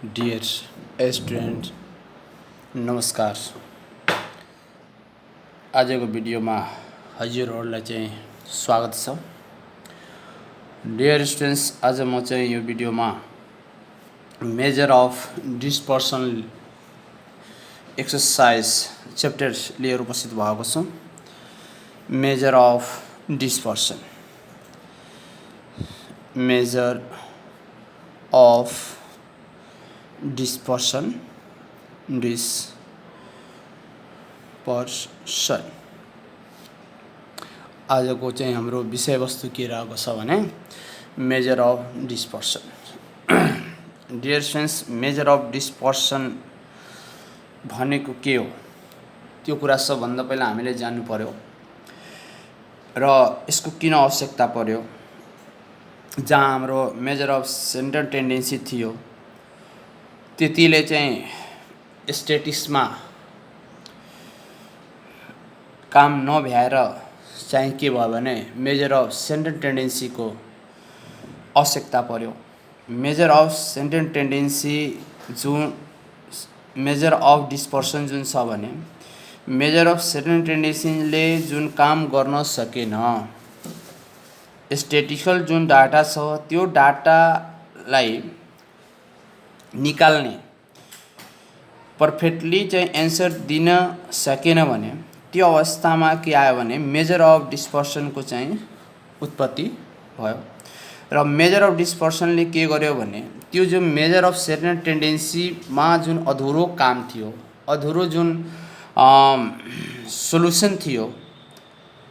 Dear student नमस्कार। आजको भिडियोमा हजुरहरूलाई चाहिँ स्वागत छ। डियर स्टुडेन्ट्स, आज म चाहिँ यो भिडियोमा measure of dispersion exercise chapter लिएर उपस्थित भएको छु। Measure of dispersion, measure of dispersion आजको चाहिँ हाम्रो विषयवस्तु के रहेको छ भने measure of dispersion. Dear students, measure of dispersion भनेको के हो त्यो कुरा सबभन्दा पहिला हामीले जान्नु पर्यो र यसको किन आवश्यकता पर्यो। जहाँ हाम्रो मेजर अफ सेन्ट्रल टेन्डेन्सी थियो त्यतिले चाहिँ स्ट्याटिस्टिक्समा काम नभ्याएर चाहिँ के भयो भने मेजर अफ सेन्ट्रल टेन्डेन्सीको आवश्यकता पर्यो। मेजर अफ सेन्ट्रल टेन्डेन्सी जुन मेजर अफ डिस्पर्सन जुन छ भने मेजर अफ सेन्ट्रल टेन्डेन्सीले जुन काम गर्न सकेन, स्ट्याटिस्टिकल जुन डाटा छ त्यो डाटालाई निकाल्ने पर्फेक्टली चाहिँ एन्सर दिन सकेन भने त्यो अवस्थामा के आयो भने मेजर अफ डिस्पर्सनको चाहिँ उत्पत्ति भयो। र मेजर अफ डिस्पर्सनले के गर्यो भने त्यो जुन मेजर अफ सेन्ट्रल टेन्डेन्सीमा जुन अधुरो काम थियो, अधुरो जुन सोलुसन थियो,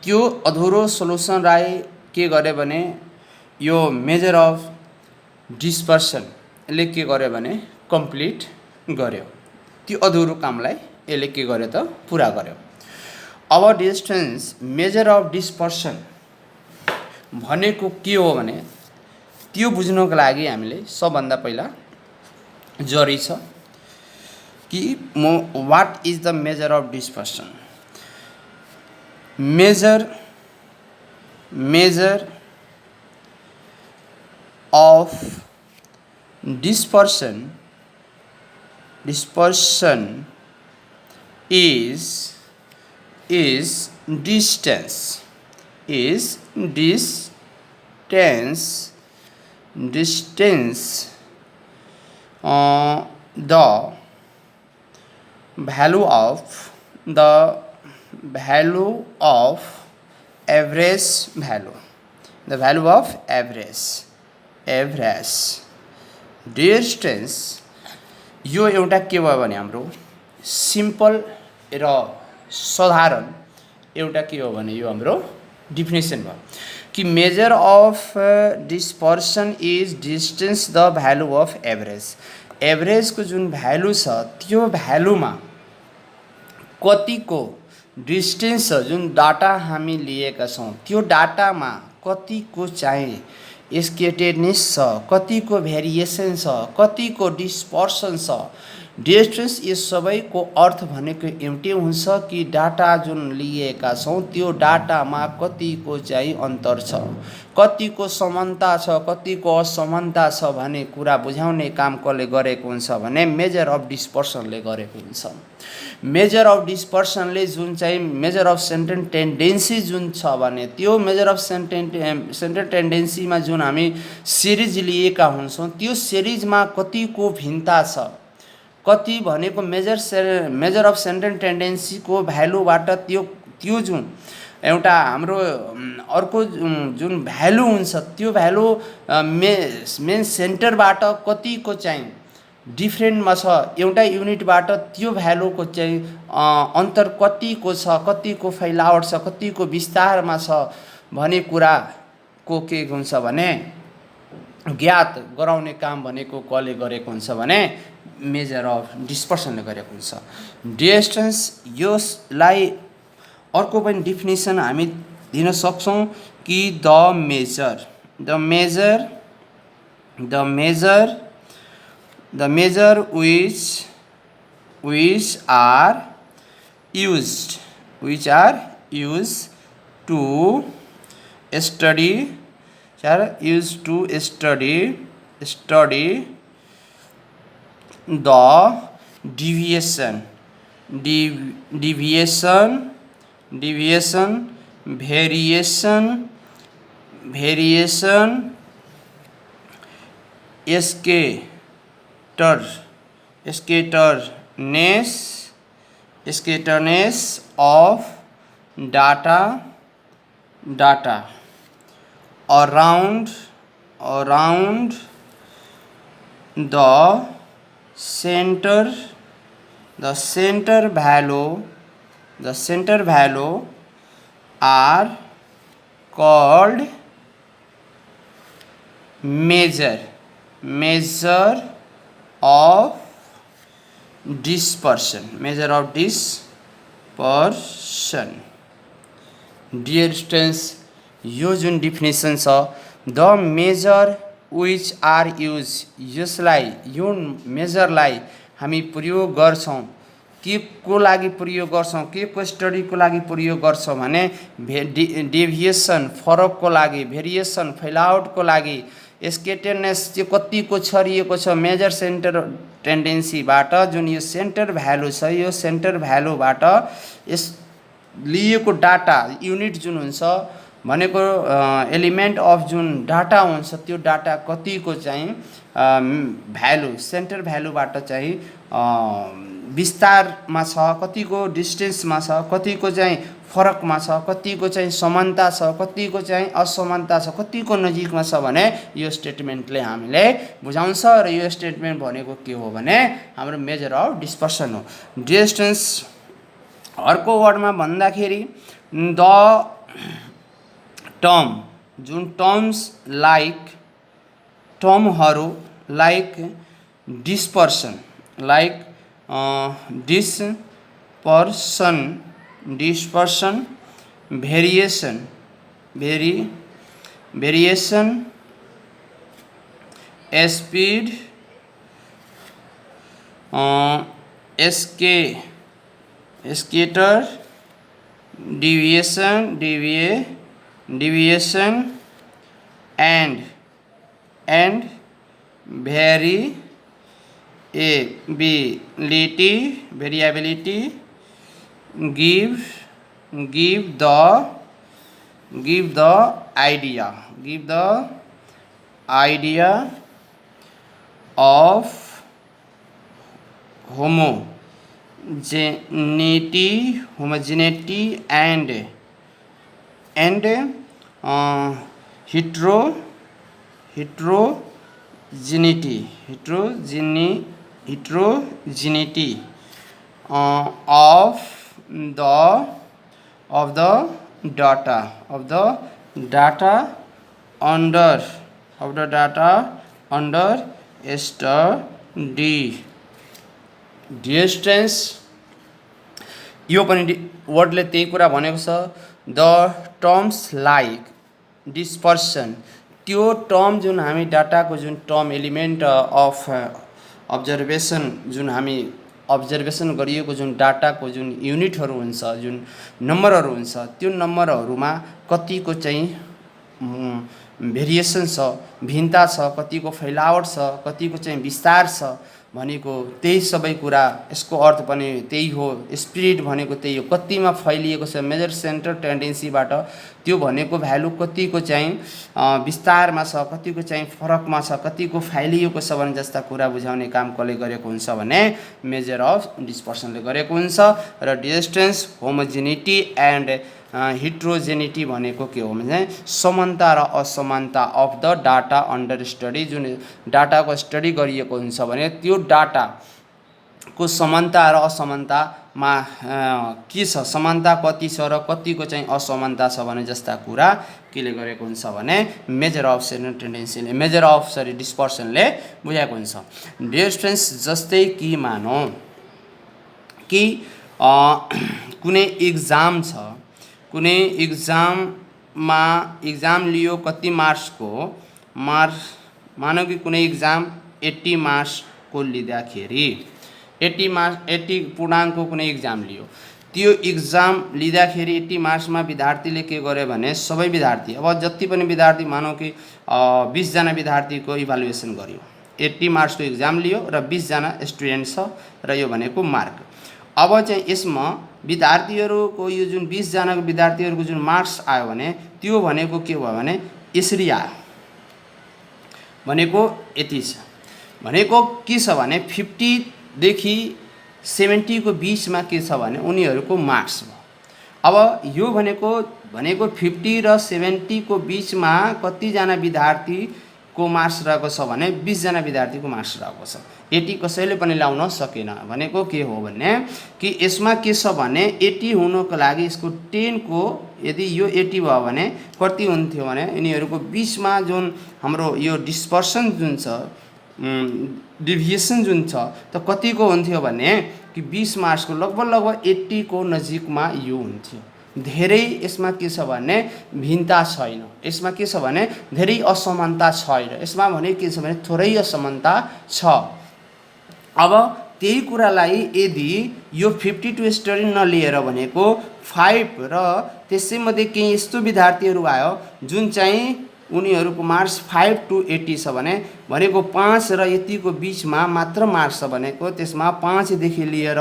त्यो अधुरो सोलुसनलाई के गर्यो भने यो मेजर अफ डिस्पर्सनले के गर्यो भने कम्प्लिट गर्यो। त्यो अधुरो कामलाई यसले के गर्यो त पुरा गर्यो। अब डिस्टेन्स मेजर अफ डिस्पर्सन भनेको के हो भने त्यो बुझ्नको लागि हामीले सबभन्दा पहिला जरुरी छ कि what is the measure of dispersion. Measure of dispersion is distance the value of average distance यो एउटा के भयो भने हाम्रो सिम्पल र साधारण एउटा के हो भने यो हाम्रो डिफिनेसन भयो कि measure of dispersion is distance the value of average. एभरेजको जुन भ्यालु छ त्यो भ्यालुमा कतिको डिस्टेन्स छ, जुन डाटा हामी लिएका छौँ त्यो डाटामा कतिको चाहिँ स्केटेडनेस छ, कतिको भेरिएसन छ, कतिको डिस्पर्सन छ। डिस्टेन्स यो सबैको अर्थ भनेको एउटै हुन्छ कि डाटा जुन लिएका छौँ त्यो डाटामा कतिको चाहिँ अन्तर छ, कतिको समानता छ, कतिको असमानता छ भन्ने कुरा बुझाउने काम कसले गरेको हुन्छ भने मेजर अफ डिस्पर्सनले गरेको हुन्छ। मेजर अफ डिस्पर्सनले जुन चाहिँ मेजर अफ सेन्ट्रल टेन्डेन्सी जुन छ भने त्यो मेजर अफ सेन्ट्रल टेन्डेन्सीमा जुन हामी सिरिज लिएका हुन्छौँ त्यो सिरिजमा कतिको भिन्नता छ, कति भनेको मेजर अफ सेन्ट्रल टेन्डेन्सीको भ्यालुबाट त्यो जुन एउटा हाम्रो अर्को जुन भ्यालु हुन्छ त्यो भ्यालु मेन सेन्टरबाट कतिको चाहिँ डिफ्रेन्टमा छ, एउटा युनिटबाट त्यो भ्यालुको चाहिँ अन्तर कतिको छ, कतिको फैलावट छ, कतिको विस्तारमा छ भन्ने कुराको के हुन्छ भने ज्ञात गराउने काम भनेको कसले गरेको हुन्छ भने मेजर अफ डिस्पर्सनले गरेको हुन्छ। डिस्टेन्स यसलाई अर्को पनि डिफिनेसन हामी दिन सक्छौँ कि the measure which are used to study the deviation, deviation, variation, scatter, scatterness of data around the center value are called measure of dispersion. Dear students, यो जुन डिफिनेसन छ the measure which are use, यसलाई यो मेजरलाई हामी प्रयोग गर्छौं के को लागि प्रयोग गर्छौं, के को स्टडी को लागि प्रयोग गर्छौं भने डेभिएसन फरकको लागि, भेरिएसन फैलावटको लागि, स्केटरनेस चाहिँ कतिको छरिएको छ मेजर सेन्टर टेन्डेन्सीबाट जुन यो सेन्टर भ्यालु छ, यो सेन्टर भ्यालुबाट यस लिएको डाटा युनिट जुन हुन्छ भनेको एलिमेन्ट अफ जुन डाटा हुन्छ त्यो डाटा कतिको चाहिँ भ्यालु सेन्टर भ्यालुबाट चाहिँ विस्तारमा छ, कतिको डिस्टेन्समा छ, कतिको चाहिँ फरकमा छ, कतिको चाहिँ समानता छ, कतिको चाहिँ असमानता छ, कतिको नजिकमा छ भने यो स्टेटमेन्टले हामीले बुझाउँछ र यो स्टेटमेन्ट भनेको के हो भने हाम्रो मेजर अफ डिस्पर्सन हो। डिस्टेन्स अर्को वर्डमा भन्दाखेरि द टर्म जुन टर्म्स लाइक टर्महरू like dispersion dispersion variation spread scatter deviation and variability give the idea of homogeneity and heterogeneity of the data under study। Dear students यो पनि वर्डले त्यही कुरा भनेको छ द टर्म्स लाइक डिस्पर्सन, त्यो टर्म जुन हामी डाटाको जुन टर्म एलिमेन्ट अफ अब्जर्भेसन जुन हामी अब्जर्भेसन गरिएको जुन डाटाको जुन युनिटहरू हुन्छ, जुन नम्बरहरू हुन्छ, त्यो नम्बरहरूमा कतिको चाहिँ भेरिएसन छ, भिन्नता छ, कतिको फैलावट छ, कतिको चाहिँ विस्तार छ भनेको त्यही सबै कुरा। यसको अर्थ पनि त्यही हो, स्पिरिट भनेको त्यही हो, कतिमा फैलिएको छ मेजर सेन्टर टेन्डेन्सीबाट त्यो भनेको भ्यालु कतिको चाहिँ विस्तारमा छ, कतिको चाहिँ फरकमा छ, कतिको फैलिएको छ भने जस्ता कुरा बुझाउने काम कसले गरेको हुन्छ भने मेजर अफ डिस्पर्सनले गरेको हुन्छ। र डिस्टेन्स होमोजेनिटी एन्ड हिट्रोजेनिटी भनेको के हो भने समानता र असमानता of the data under study, जुन डाटाको स्टडी गरिएको हुन्छ भने त्यो डाटाको समानता र असमानतामा के छ, समानता कति छ र कतिको चाहिँ असमानता छ भने जस्ता कुरा केले गरेको हुन्छ भने मेजर अफ सेन्टर टेन्डेन्सीले डिस्पर्सनले बुझाएको हुन्छ। डियर स्टुडेन्ट्स, जस्तै कि मानौँ कि कुनै एक्जाम छ, कुनै एक्जाम लियो कति मार्क्सको, मानौँ कि कुनै एक्जाम 80 मार्क्सको लिँदाखेरि 80 पूर्णाङ्कको कुनै एक्जाम लियो, त्यो एक्जाम लिँदाखेरि 80 मार्क्समा विद्यार्थीले के गर्यो भने सबै विद्यार्थी अब जति पनि विद्यार्थी मानौँ कि 20 जना विद्यार्थीको इभ्यालुएसन गर्यो, 80 मार्क्सको एक्जाम लियो र 20 जना स्टुडेन्ट छ र यो भनेको मार्क। अब चाहिँ यसमा विद्यार्थीहरूको यो जुन 20 जनाको विद्यार्थीहरूको जुन मार्क्स आयो भने त्यो भनेको के भयो भने यसरी आयो, भनेको यति छ, भनेको के छ भने 50 देखि 70 को बीचमा के छ भने उनीहरूको मार्क्स भयो। अब यो भनेको 50 र 70 को बीचमा कतिजना विद्यार्थीको मार्क्स रहेको छ भने 20 जना विद्यार्थीको मार्क्स रहेको छ। 80 कसैले पनि ल्याउन सकेन। भनेको के हो भने कि यसमा के छ भने 80 हुनको लागि यसको 10 को यदि यो 80 भयो भने कति हुन्थ्यो भने यिनीहरूको बीचमा जुन हाम्रो यो डिस्पर्सन जुन छ, डिभिएसन जुन छ त कतिको हुन्थ्यो भने कि 20 मार्क्सको लगभग 80 को नजिकमा यो हुन्थ्यो। धेरै यसमा के छ भने भिन्नता छैन, यसमा के छ भने धेरै असमानता छैन, यसमा भने के छ भने थोरै असमानता छ। अब त्यही कुरालाई यदि यो 52 स्टुडेन्ट नलिएर भनेको 5 र त्यसैमध्ये केही यस्तो विद्यार्थीहरू आयो जुन चाहिँ उनीहरूको मार्क्स 5 to 80 छ भने भनेको 5 र यतिको बीचमा मात्र मार्क्स छ भनेको त्यसमा 5 देखि लिएर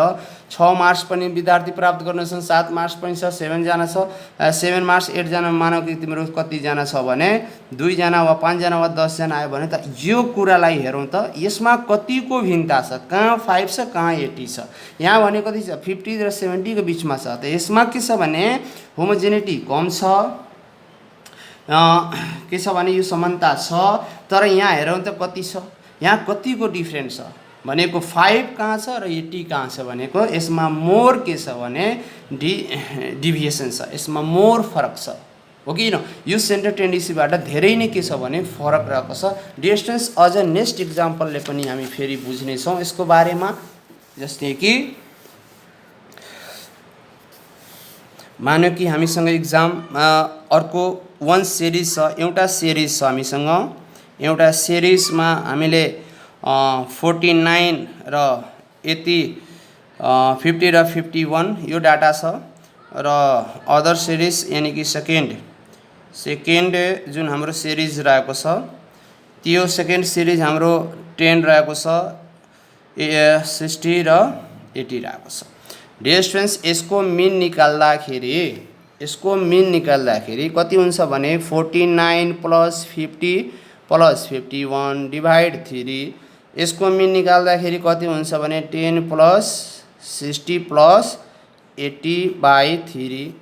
6 मार्क्स पनि विद्यार्थी प्राप्त गर्न छन्, 7 मार्क्स पनि छ, 7 जना छ, 7 मार्क्स 8 जना मानव कि तिम्रो कति जना छ भने 2 जना वा 5 जना वा 10 जना आयो भने त यो कुरालाई हेरौँ त यसमा कतिको भिन्नता छ, कहाँ 5 छ कहाँ 80 छ। यहाँ भने कति छ 50 र 70 को बीचमा छ, त यसमा के छ भने होमोजेनिटी कम छ, के छ भने यो समानता छ। तर यहाँ हेरौँ त कति छ, यहाँ कतिको डिफ्रेन्स छ भनेको 5 कहाँ छ र 80 कहाँ छ भनेको यसमा मोर के छ भने डिभिएसन छ, यसमा मोर फरक छ, हो कि न। यो सेन्टर टेन्डेन्सीबाट धेरै नै के छ भने फरक रहेको छ। डिस्टेन्स अझ नेक्स्ट इक्जाम्पलले पनि हामी फेरि बुझ्नेछौँ यसको बारेमा। जस्तै कि मान्यो कि हामीसँग इक्जाम अर्को 1 सिरिज छ, एउटा सिरिज छ हामीसँग, एउटा सिरिजमा हामीले 49 र यति 50 र 51 यो डाटा छ र अदर सिरिज यानि कि सेकेन्ड जुन हाम्रो सिरिज रहेको छ त्यो सेकेन्ड सिरिज हाम्रो 10 रहेको छ, 60 र 80 रहेको छ। डिस्टेन्स यसको मिन निकाल्दाखेरि कति हुन्छ भने 49 + 50 + 51 डिभाइड 3। यसको मिन निकाल्दाखेरि कति हुन्छ भने 10 + 60 + 80/3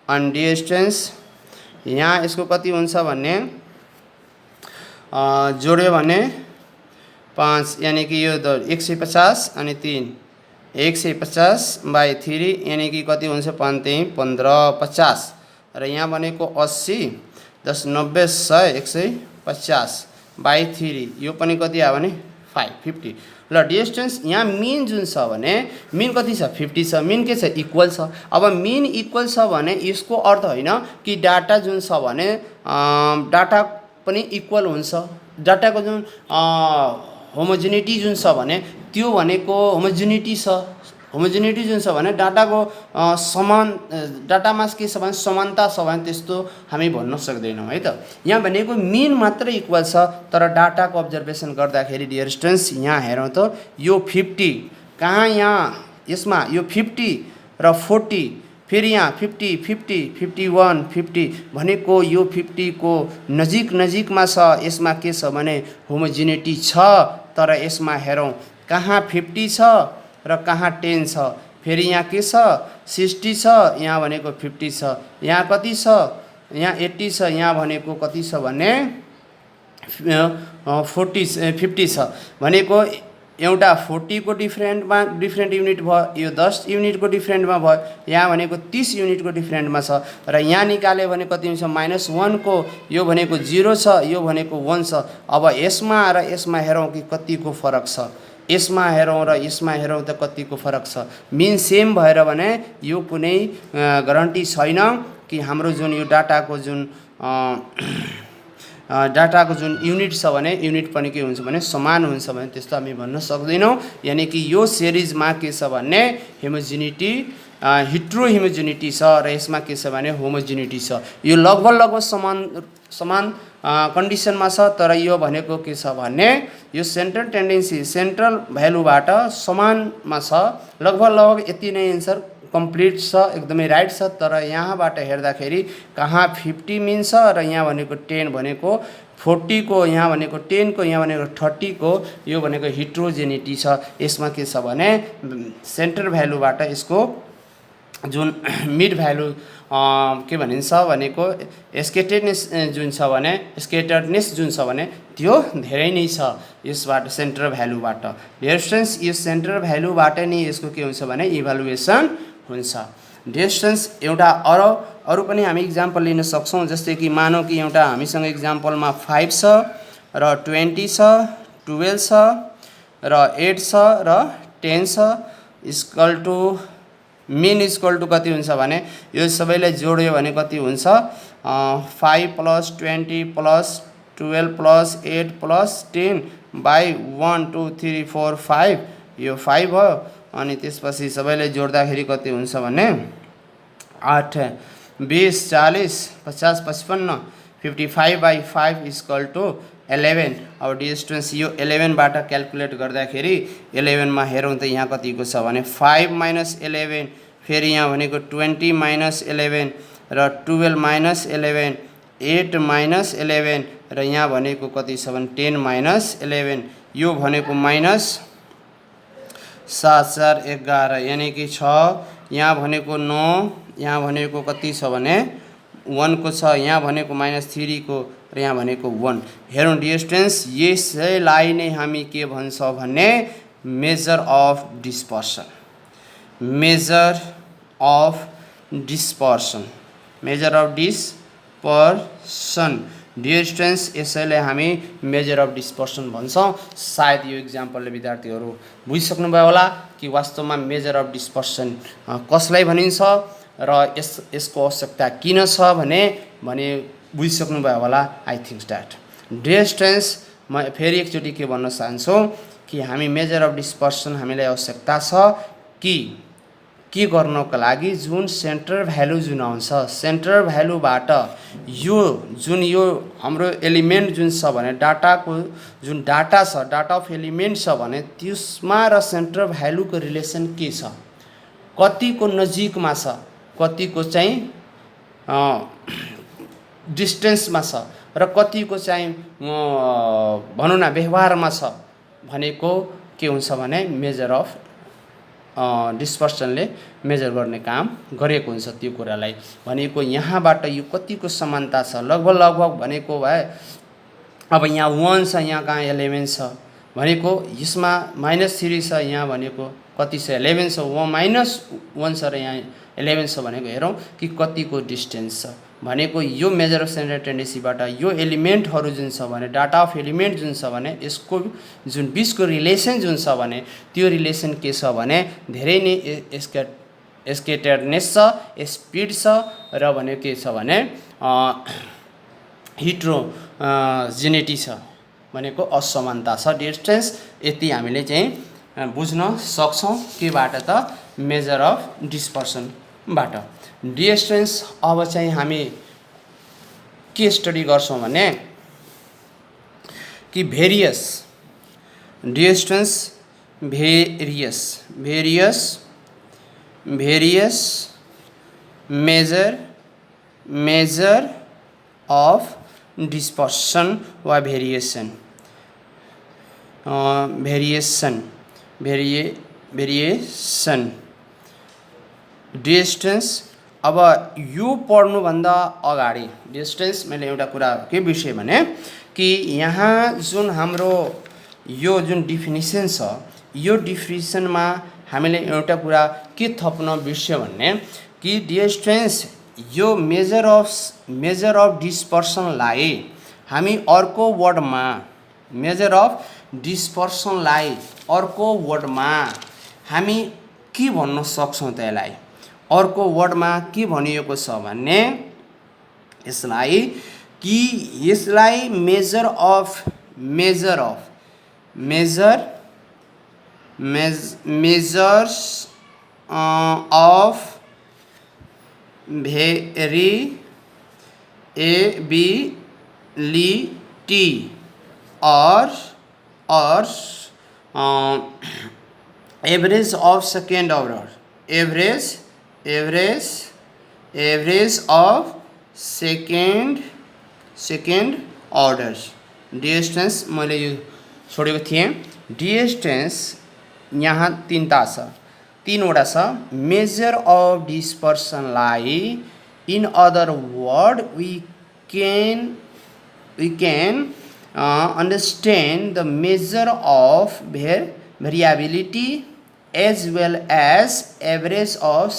अनि डिस्टेन्स यहाँ यसको कति हुन्छ भने जोड्यो भने 5 यानी कि यो 150 अनि 3 150/3 यानी कि कति हुन्छ 15 50 र यहाँ भनेको 80 10 90 100 150/3 यो पनि कति आयो भने 50 ल। डिस्टेन्स यहाँ मिन जुन छ भने मिन कति छ 50 छ, मिन के छ इक्वल छ। अब मिन इक्वल छ भने यसको अर्थ होइन कि डाटा जुन छ भने डाटा पनि इक्वल हुन्छ। डाटाको जुन होमोजेनिटी जुन छ भने त्यो भनेको होमोजेनिटी छ। होमोजेनिटी जुन छ भने डाटाको समान डाटामा के छ भने समानता छ भने त्यस्तो हामी भन्न सक्दैनौँ है त। यहाँ भनेको मिन मात्र इक्वल छ तर डाटाको अब्जर्भेसन गर्दाखेरि डिस्टेन्स यहाँ हेरौँ त यो 50 कहाँ यहाँ यसमा यो 50 र 40 फेरि यहाँ 50 50 51 50 भनेको यो 50 को नजिकमा छ। यसमा के छ भने होमोजेनिटी छ तर यसमा हेरौँ कहाँ 50 छ र कहाँ 10 छ। फेरि यहाँ के छ 60 छ, यहाँ भनेको 50 छ, यहाँ कति छ यहाँ 80 छ, यहाँ भनेको कति छ भने 50 छ। भनेको एउटा 40 को डिफ्रेन्ट युनिट भयो, यो 10 युनिटको डिफ्रेन्टमा भयो, यहाँ भनेको 30 युनिटको डिफ्रेन्टमा छ र यहाँ निकाल्यो भने कति हुन्छ -1 को यो भनेको 0 छ, यो भनेको 1 छ। अब यसमा र यसमा हेरौँ कि कतिको फरक छ, यसमा हेरौँ र यसमा हेरौँ त कतिको फरक छ। मिन सेम भएर भने यो कुनै ग्यारेन्टी छैन कि हाम्रो जुन यो डाटाको जुन युनिट छ भने युनिट पनि के हुन्छ भने समान हुन्छ भने त्यस्तो हामी भन्न सक्दैनौँ। यानि कि यो सिरिजमा के छ भने होमोजेनिटी हिट्रो होमोजेनिटी छ र यसमा के छ भने होमोजेनिटी छ। यो लगभग समान कन्डिसनमा छ, तर यो भनेको के छ भने यो सेन्ट्रल टेन्डेन्सी सेन्ट्रल भ्यालुबाट समानमा छ। लगभग यति नै एन्सर कम्प्लिट छ, एकदमै राइट छ। तर यहाँबाट हेर्दाखेरि कहाँ 50 मिल्छ र यहाँ भनेको 10 भनेको 40 को, यहाँ भनेको 10 को, यहाँ भनेको 30 को, यो भनेको हिट्रोजेनिटी छ। यसमा के छ भने सेन्ट्रल भ्यालुबाट यसको जुन मिड भ्यालु के भनिन्छ भनेको स्केटर्डनेस जुन छ भने स्केटर्डनेस जुन छ भने त्यो धेरै नै छ यसबाट सेन्ट्रल भ्यालुबाट। डियर स्टुडेन्ट्स, यो सेन्ट्रल भ्यालुबाट नै यसको के हुन्छ भने इभ्यालुएसन हुन्छ। डियर स्टुडेन्ट्स, एउटा अरू पनि हामी इक्जाम्पल लिन सक्छौँ। जस्तै कि मानौँ कि एउटा हामीसँग इक्जाम्पलमा 5 छ र 20 छ, 12 छ र 8 छ र 10 छ, equal to mean equal to कति हुन्छ भने यो सबैलाई जोड्यो भने कति हुन्छ 5 + 20 + 12 + 8 + 10 बाई 1 2 3 4 5, यो 5 भयो। अनि त्यसपछि सबैलाई जोड्दाखेरि कति हुन्छ भने 8 20 40 50 55 55/5 इक्वल टु 11। अब डियर स्टुडेन्ट्स, यो 11 बाट क्याल्कुलेट गर्दाखेरि 11 मा हेरौँ त यहाँ कतिको छ भने 5 - 11, फेरि यहाँ भनेको 20 - 11 र 12 - 11, 8 - 11 र यहाँ भनेको कति छ भने 10 - 11, यो भनेको माइनस 7 4 11 यानी कि 6, यहाँ भनेको 9, यहाँ भनेको कति छ भने 1 को छ, यहाँ भनेको -3 को र यहाँ भनेको 1। हेरौँ डियर स्टुडेन्ट्स, यसैलाई नै हामी के भन्छ भने measure of dispersion, measure of dispersion, measure of dispersion. Dear students, यसैलाई हामी मेजर अफ डिस्पर्सन भन्छौँ। सायद यो इक्जाम्पलले विद्यार्थीहरू बुझिसक्नुभयो होला कि वास्तवमा मेजर अफ डिस्पर्सन कसलाई भनिन्छ र यसको आवश्यकता किन छ भने बुझिसक्नुभयो होला। I think that. Dear students, म फेरि एकचोटि के भन्न चाहन्छु कि हामी मेजर अफ डिस्पर्सन हामीलाई आवश्यकता छ कि के गर्नको लागि जुन सेन्ट्रल भ्यालु जुन आउँछ, सेन्ट्रल भ्यालुबाट यो जुन यो हाम्रो एलिमेन्ट जुन छ भने डाटाको जुन डाटा छ, डाटा अफ एलिमेन्ट छ भने त्यसमा र सेन्ट्रल भ्यालुको रिलेसन के छ, कतिको नजिकमा छ, कतिको चाहिँ डिस्टेन्समा छ र कतिको चाहिँ भनौँ न व्यवहारमा छ भनेको के हुन्छ भने मेजर अफ डिस्पर्सनले मेजर गर्ने काम गरेको हुन्छ। त्यो कुरालाई भनेको यहाँबाट यो कतिको समानता छ, लगभग भनेको भए अब यहाँ 1 छ, यहाँ कहाँ 11 छ भनेको यसमा -3 छ, यहाँ भनेको कति छ 11 छ, -1 छ र यहाँ 11 छ भनेको हेरौँ कि कतिको डिस्टेन्स छ भनेको यो मेजर अफ सेन्ट्रल टेन्डेन्सीबाट यो एलिमेन्टहरू जुन छ भने डाटा अफ एलिमेन्ट जुन छ भने यसको जुन बिचको रिलेसन जुन छ भने त्यो रिलेसन के छ भने धेरै नै स्केटर्डनेस छ, स्पिड छ र भनेको के छ भने हिट्रोजेनिटी छ भनेको असमानता छ। डियर स्टुडेन्ट्स, यति हामीले चाहिँ बुझ्न सक्छौँ केबाट त मेजर अफ डिस्पर्सनबाट। डियर स्टुडेन्ट्स, अब चाहिँ हामी के स्टडी गर्छौँ भने कि various, dear students, various measure of dispersion वा भेरिएसन डियर स्टुडेन्ट्स, अब यो पढ्नुभन्दा अगाडि डियर स्टुडेन्ट्स मैले एउटा कुरा के बिर्सेँ भने कि यहाँ जुन हाम्रो यो जुन डिफिनिसन छ यो डिफिनिसनमा हामीले एउटा कुरा के थप्न बिर्स्यो भने कि डियर स्टुडेन्ट्स यो मेजर अफ डिस्पर्सनलाई हामी अर्को वर्डमा मेजर अफ डिस्पर्सनलाई अर्को वर्डमा हामी के भन्न सक्छौँ त यसलाई अर्को वर्डमा के भनिएको छ भने यसलाई measures of or average of second order, average of second order distance मैले यो छोडेको थिएँ। डिस्टेंस यहाँ तीनवटा छ। मेजर अफ डिस्पर्सनलाई in other word we can understand the measure of variability as well as average of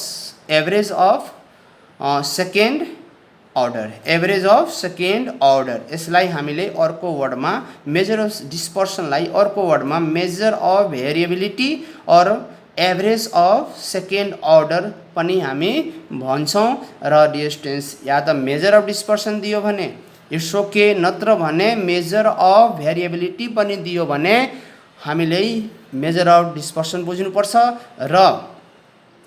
second order यसलाई हामीले अर्को वर्डमा मेजर अफ डिस्पर्सनलाई अर्को वर्डमा मेजर अफ भेरिएबिलिटी और एभरेज अफ सेकेन्ड अर्डर पनि हामी भन्छौँ। र डिस्टेंस या त मेजर अफ डिस्पर्सन दियो भने इट्स ओके, नत्र भने मेजर अफ भेरिएबिलिटी पनि दियो भने हामीले मेजर अफ डिस्पर्सन बुझ्नुपर्छ। र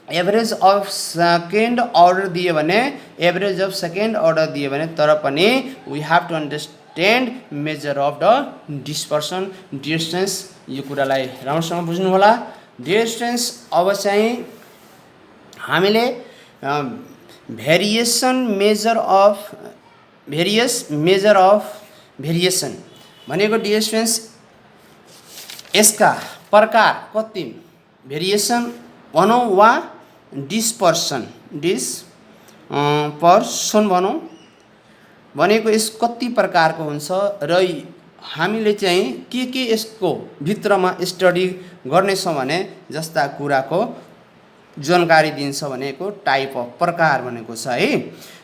एभरेज अफ सेकेन्ड अर्डर दियो भने एभरेज अफ सेकेन्ड अर्डर दियो भने तर पनि we have to understand measure of the dispersion distance. यो कुरालाई राम्रोसँग बुझ्नु होला। डिस्टेंस अब चाहिँ हामीले मेजर अफ भेरिएसन भनेको डिस्टेंस यसका प्रकार कति भेरिएसन भनौँ वा डिस्पर्सन भनौँ भनेको यस कति प्रकारको हुन्छ र हामीले चाहिँ के यसको भित्रमा स्टडी गर्नेछौँ भने जस्ता कुराको जानकारी दिन्छ भनेको टाइप अफ प्रकार भनेको छ है।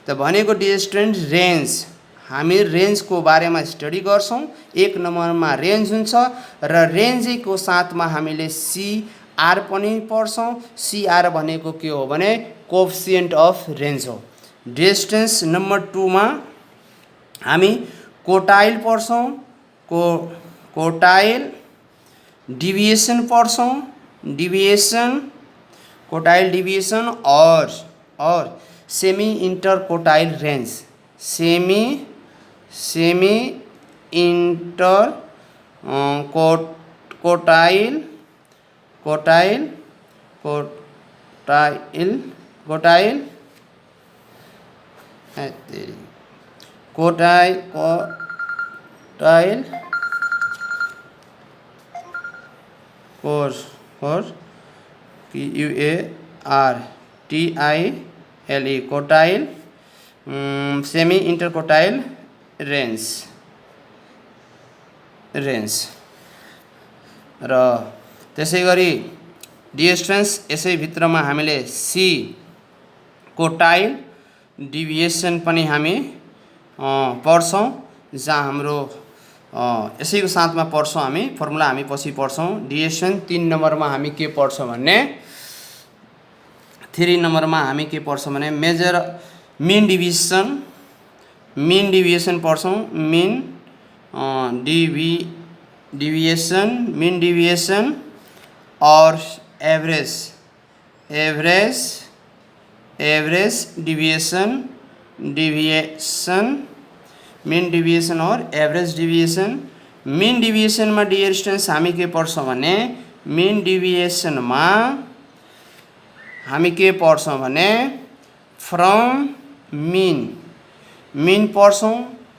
त भनेको डिस्टेंस रेंज, हामी रेंजको बारेमा स्टडी गर्छौँ। एक नम्बरमा रेंज हुन्छ र रेंजको साथमा हामीले CR पनि पढ्छौँ। CR भनेको के हो भने कोएफिसिएन्ट अफ रेंज हो। डिस्टेंस नम्बर 2 मा हामी कोटाइल पढ्छौँ, कोटाइल डिभिएसन पढ्छौँ, कोटाइल डिभिएसन और semi inter quartile range, semi inter quartile QUARTILE quartile semi interquartile range र त्यसै गरी डिस्टेंस यसै भित्रमा हामीले सी कोटाइल डिभिएसन पनि हामी पढ्छौँ, जहाँ हाम्रो यसैको साथमा पढ्छौँ हामी फर्मुला हामी पछि पढ्छौँ। डिस्टेंस 3 नम्बरमा हामी के पढ्छौँ भने 3 नम्बरमा हामी के पढ्छौँ भने मेजर मीन डिभिएसन पढ्छौँ। मीन डिभिएसन और एवरेज डिभिएसन मीन डिभिएसन और एवरेज डिभिएसन। मीन डिभिएसन में डिस्टेंस हामी के पढ्छौँ भने मीन डिभिएसन में हामी के पढ्छौँ भने फ्रम मीन पढ्छौँ,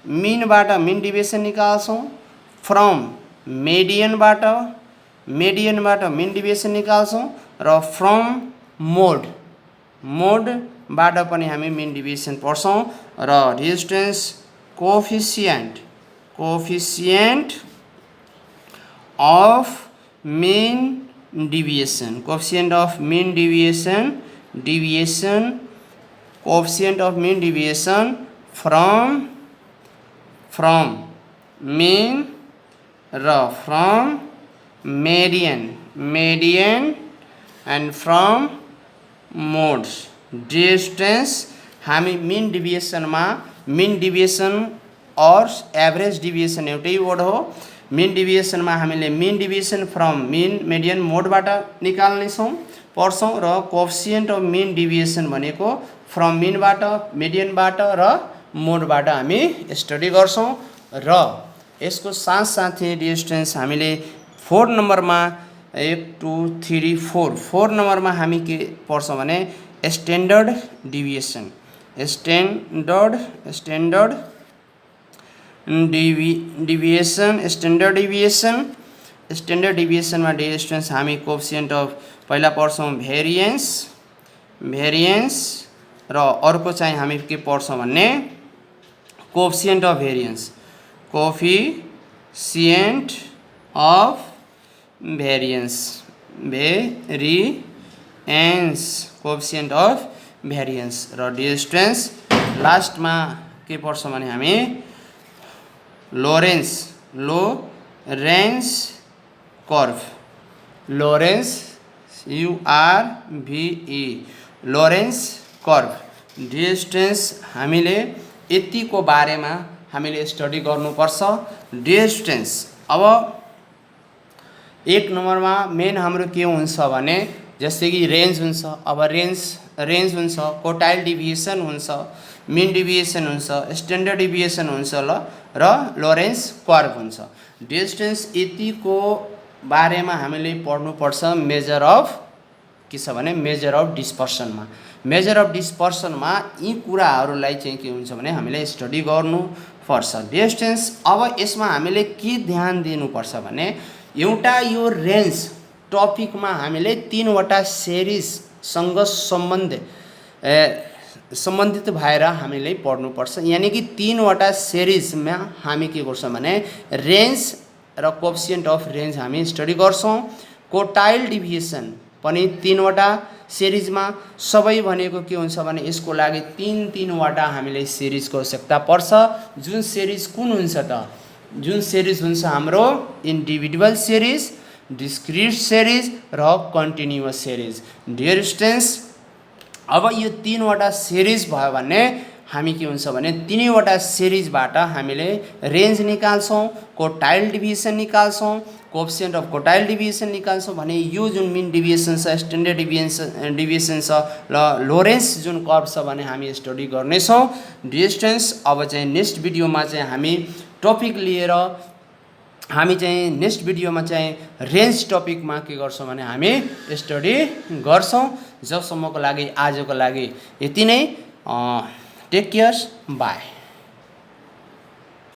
मीनबाट मीन डिभिएसन निकाल्छौँ, फ्रम मेडियनबाट मीन डिभिएसन निकाल्छौँ र फ्रम मोडबाट पनि हामी मीन डिभिएसन पढ्छौँ। र distance coefficient of mean deviation, coefficient of mean deviation from mean र from median and from modes. Distance हामी मीन डिभिएसन और एवरेज डिभिएसन एउटै वर्ड हो। मीन डिभिएसन में हामीले mean deviation from mean median मोडबाट निकाल्नेछौँ पढ्छौँ र कोएफिसिएन्ट अफ मीन डिभिएसन भनेको फ्रम मीनबाट मेडियनबाट र मोडबाट हामी स्टडी गर्छौँ। र यसको साथसाथै डियर स्टुडेन्ट्स हामीले 4 नम्बरमा 1 2 3 4 4 नम्बरमा हामी के पढ्छौँ भने standard deviation standard डिभिएसनमा dear students हामी कोएफिसिएन्ट अफ पहिला पढ्छौँ भेरिएन्स र अर्को चाहिँ हामी के पढ्छौँ भने coefficient of variance coefficient of variance coefficient of variance र डियर स्टुडेन्ट्स लास्टमा के पढ्छौँ भने हामी Lorenz curve Lorenz curve dear students हामीले यतिको बारेमा हामीले स्टडी गर्नुपर्छ डियर स्टुडेन्ट्स। अब 1 नम्बरमा मेन हाम्रो के हुन्छ भने जस्तै कि रेन्ज हुन्छ। अब रेन्ज हुन्छ, क्वोटाइल डिभिएसन हुन्छ, मिन डिभिएसन हुन्छ, स्ट्यान्डर्ड डिभिएसन हुन्छ र लोरेन्स कर्भ हुन्छ। डियर स्टुडेन्ट्स यतिको बारेमा हामीले पढ्नुपर्छ मेजर अफ के छ भने मेजर अफ डिस्पर्सनमा यी कुराहरूलाई चाहिँ के हुन्छ भने हामीले स्टडी गर्नुपर्छ डियर स्टुडेन्ट्स। अब यसमा हामीले के ध्यान दिनुपर्छ भने एउटा यो रेन्ज टपिकमा हामीले 3वटा सिरिजसँग सम्बन्धित भएर हामीले पढ्नुपर्छ। यानी कि 3वटा सिरिजमा हामी के गर्छौँ भने रेन्ज र कोएफिसिएन्ट अफ रेन्ज हामी स्टडी गर्छौँ। क्वोटाइल डिभिएसन पनि 3वटा सिरिजमा सबै भनेको के हुन्छ भने यसको लागि 3-3वटा हामीले सिरिजको आवश्यकता पर्छ। जुन सिरिज कुन हुन्छ त जुन सिरिज हुन्छ हाम्रो इन्डिभिजुअल सिरिज, डिस्क्रिट सिरिज र कन्टिन्युअस सिरिज। डियर स्टुडेन्ट्स अब यो 3वटा सिरिज भयो भने हामी के हुन्छ भने 3वटा सिरिजबाट हामीले रेन्ज निकाल्छौँ, क्वोटाइल डिभिएसन निकाल्छौँ, कोएफिसिएन्ट अफ क्वोटाइल डिभिएसन निकाल्छौँ भने यो जुन मिन डिभिएसन छ, स्ट्यान्डर्ड डिभिएसन छ र लोरेन्स जुन कर्भ छ भने हामी स्टडी गर्नेछौँ डियर स्टुडेन्ट्स। अब चाहिँ नेक्स्ट भिडियोमा चाहिँ हामी टपिक लिएर हामी चाहिँ नेक्स्ट भिडियोमा चाहिँ रेन्ज टपिकमा के गर्छौँ भने हामी स्टडी गर्छौँ। जबसम्मको लागि आजको लागि यति नै। Take care, by.